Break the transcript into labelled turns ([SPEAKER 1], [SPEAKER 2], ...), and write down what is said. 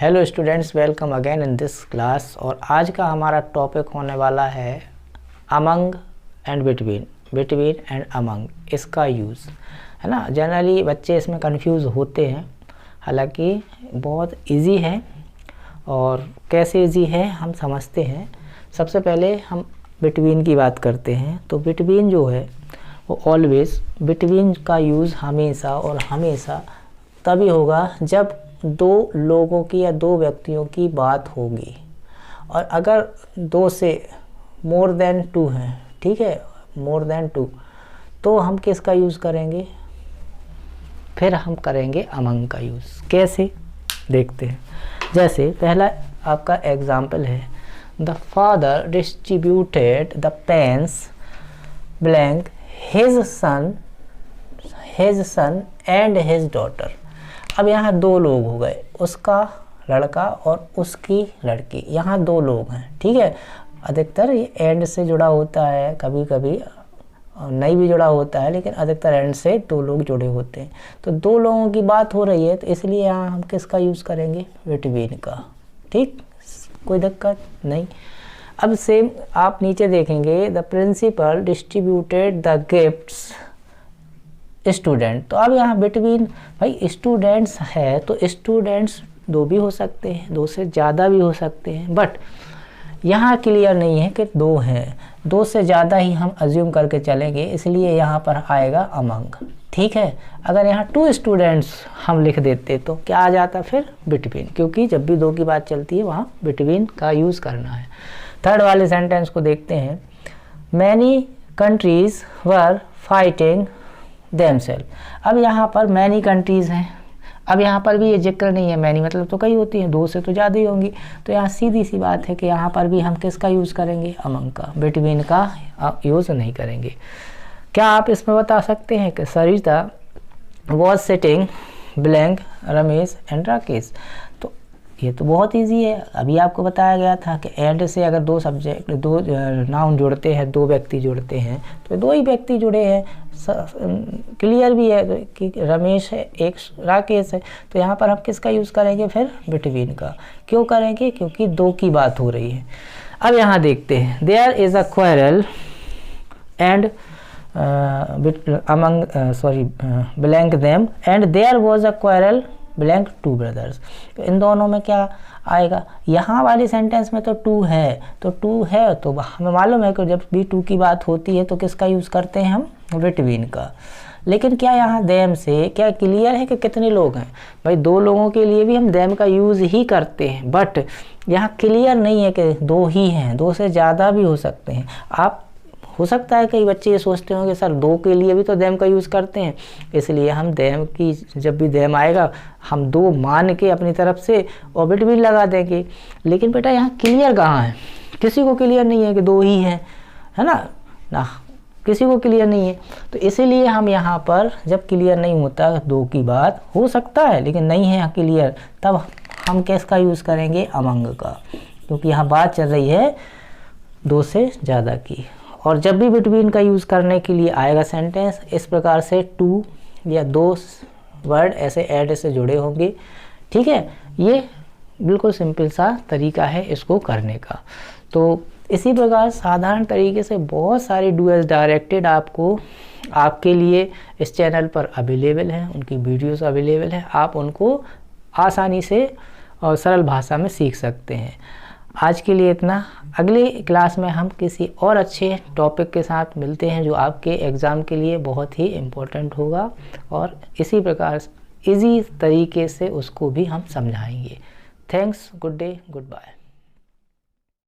[SPEAKER 1] Hello students, welcome again in this class. और आज का हमारा टॉपिक होने वाला है among and between and among, इसका यूज़ है ना। जनरली बच्चे इसमें कंफ्यूज होते हैं, हालांकि बहुत इजी है। और कैसे इजी है हम समझते हैं। सबसे पहले हम बिटवीन की बात करते हैं। तो बिटवीन जो है वो ऑलवेज, बिटवीन का यूज़ हमेशा और हमेशा तभी होगा जब दो लोगों की या दो व्यक्तियों की बात होगी। और अगर दो से मोर देन टू हैं, ठीक है, मोर देन टू, तो हम किसका यूज़ करेंगे? फिर हम करेंगे अमंग का यूज़। कैसे देखते हैं। जैसे पहला आपका एग्जाम्पल है, the father distributed the pens blank his son and his daughter. अब यहाँ दो लोग हो गए, उसका लड़का और उसकी लड़की, यहाँ दो लोग हैं, ठीक है। अधिकतर ये एंड से जुड़ा होता है, कभी कभी नहीं भी जुड़ा होता है, लेकिन अधिकतर एंड से दो लोग जुड़े होते हैं। तो दो लोगों की बात हो रही है, तो इसलिए यहाँ हम किसका यूज़ करेंगे? बिटवीन का। ठीक, कोई दिक्कत नहीं। अब सेम आप नीचे देखेंगे, the principal distributed the gifts student. तो अब यहाँ बिटवीन, भाई स्टूडेंट्स है तो स्टूडेंट्स दो भी हो सकते हैं, दो से ज़्यादा भी हो सकते हैं, बट यहाँ क्लियर नहीं है कि दो हैं। दो से ज़्यादा ही हम अज्यूम करके चलेंगे, इसलिए यहाँ पर आएगा अमंग, ठीक है। अगर यहाँ टू स्टूडेंट्स हम लिख देते तो क्या आ जाता? फिर बिटवीन, क्योंकि जब भी दो की बात चलती है वहाँ बिटवीन का यूज़ करना है। थर्ड वाले सेंटेंस को देखते हैं, many countries were fighting themselves. अब यहाँ पर मैनी कंट्रीज़ हैं। अब यहाँ पर भी ये जिक्र नहीं है, मैनी मतलब तो कई होती हैं, दो से तो ज़्यादा ही होंगी। तो यहाँ सीधी सी बात है कि यहाँ पर भी हम किसका यूज़ करेंगे? अमंग का, बिटवीन का यूज़ नहीं करेंगे। क्या आप इसमें बता सकते हैं कि Sarita was sitting blank Ramesh and Rakesh? तो ये तो बहुत इजी है, अभी आपको बताया गया था कि एंड से अगर दो सब्जेक्ट, दो नाउन जुड़ते हैं, दो व्यक्ति जुड़ते हैं, तो दो ही व्यक्ति जुड़े हैं। क्लियर भी है कि रमेश है, एक राकेश है। तो यहाँ पर हम किसका यूज़ करेंगे? फिर बिटवीन का। क्यों करेंगे? क्योंकि दो की बात हो रही है। अब यहाँ देखते हैं, there is a quarrel and blank them and there was a quarrel blank two brothers. तो इन दोनों में क्या आएगा? यहाँ वाली सेंटेंस में तो टू है, तो टू है तो हमें मालूम है कि जब भी टू की बात होती है तो किसका यूज़ करते हैं हम? बिटवीन का। लेकिन क्या यहाँ देम से क्या क्लियर है कि कितने लोग हैं? भाई दो लोगों के लिए भी हम देम का यूज़ ही करते हैं, बट यहाँ क्लियर नहीं है कि दो ही हैं, दो से ज़्यादा भी हो सकते हैं। आप हो सकता है कई बच्चे ये सोचते होंगे सर दो के लिए भी तो देम का यूज़ करते हैं, इसलिए हम देम की, जब भी देम आएगा हम दो मान के अपनी तरफ से और बिटवीन लगा देंगे। लेकिन बेटा यहाँ क्लियर कहाँ है? किसी को क्लियर नहीं है कि दो ही हैं, है ना, किसी को क्लियर नहीं है। तो इसीलिए हम यहाँ पर, जब क्लियर नहीं होता, दो की बात हो सकता है लेकिन नहीं है क्लियर, तब हम किसका यूज़ करेंगे? अमंग का, क्योंकि यहाँ बात चल रही है दो से ज़्यादा की। और जब भी बिटवीन का यूज़ करने के लिए आएगा सेंटेंस, इस प्रकार से टू या दो वर्ड ऐसे ऐड से जुड़े होंगे, ठीक है। ये बिल्कुल सिंपल सा तरीका है इसको करने का। तो इसी प्रकार साधारण तरीके से बहुत सारी डू एज डायरेक्टेड आपको, आपके लिए इस चैनल पर अवेलेबल हैं, उनकी वीडियोस अवेलेबल हैं। आप उनको आसानी से और सरल भाषा में सीख सकते हैं। आज के लिए इतना। अगली क्लास में हम किसी और अच्छे टॉपिक के साथ मिलते हैं जो आपके एग्ज़ाम के लिए बहुत ही इम्पोर्टेंट होगा, और इसी प्रकार इजी तरीके से उसको भी हम समझाएंगे। Thanks, good day, good bye.